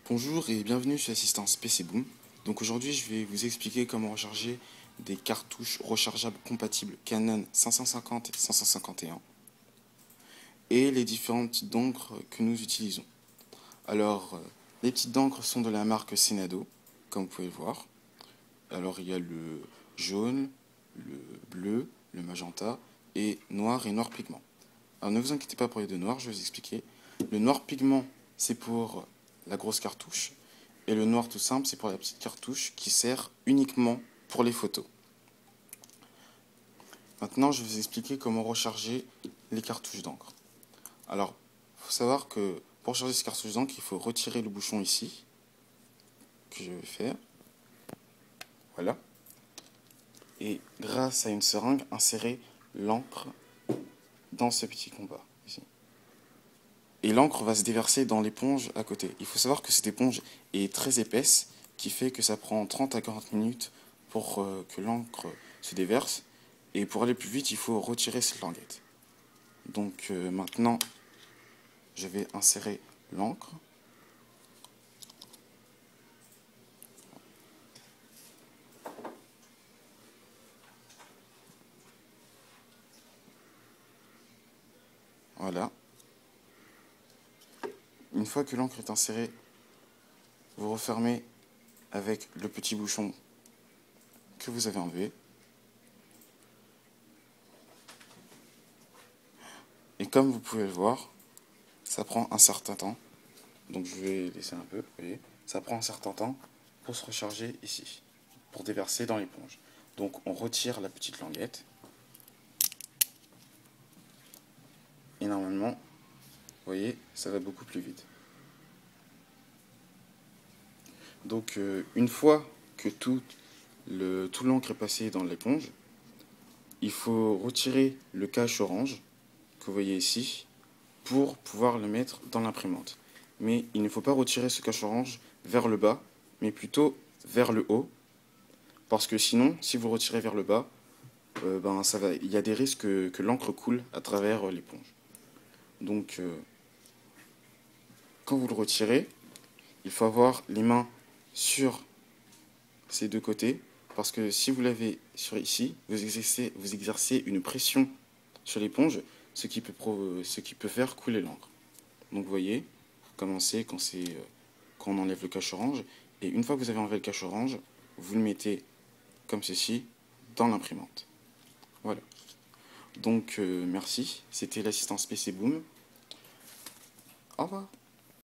Bonjour et bienvenue sur l'assistance PC Boom. Donc aujourd'hui je vais vous expliquer comment recharger des cartouches rechargeables compatibles Canon 550 et 551 et les différents types d'encre que nous utilisons. Alors les petites d'encre sont de la marque Senado, comme vous pouvez le voir. Alors il y a le jaune, le bleu, le magenta et noir pigment. Alors ne vous inquiétez pas pour les deux noirs, je vais vous expliquer. Le noir pigment c'est pour la grosse cartouche. Et le noir tout simple, c'est pour la petite cartouche qui sert uniquement pour les photos. Maintenant, je vais vous expliquer comment recharger les cartouches d'encre. Alors, il faut savoir que pour recharger ces cartouches d'encre, il faut retirer le bouchon ici, que je vais faire. Voilà. Et grâce à une seringue, insérer l'encre dans ce petit compas, ici. Et l'encre va se déverser dans l'éponge à côté. Il faut savoir que cette éponge est très épaisse, qui fait que ça prend 30 à 40 minutes pour que l'encre se déverse. Et pour aller plus vite, il faut retirer cette languette. Donc maintenant, je vais insérer l'encre. Voilà. Une fois que l'encre est insérée, vous refermez avec le petit bouchon que vous avez enlevé. Et comme vous pouvez le voir, ça prend un certain temps. Donc je vais laisser un peu, vous voyez. Ça prend un certain temps pour se recharger ici, pour déverser dans l'éponge. Donc on retire la petite languette. Et normalement, vous voyez, ça va beaucoup plus vite. Donc une fois que tout l'encre est passé dans l'éponge, il faut retirer le cache orange que vous voyez ici pour pouvoir le mettre dans l'imprimante. Mais il ne faut pas retirer ce cache orange vers le bas, mais plutôt vers le haut, parce que sinon, si vous le retirez vers le bas, il y a des risques que l'encre coule à travers l'éponge. Donc, quand vous le retirez, il faut avoir les mains sur ces deux côtés, parce que si vous l'avez sur ici, vous exercez une pression sur l'éponge, ce qui peut faire couler l'encre. Donc vous voyez, commencez quand on enlève le cache orange, et une fois que vous avez enlevé le cache orange, vous le mettez comme ceci dans l'imprimante. Voilà. Donc merci, c'était l'assistance PC Boom. Au revoir.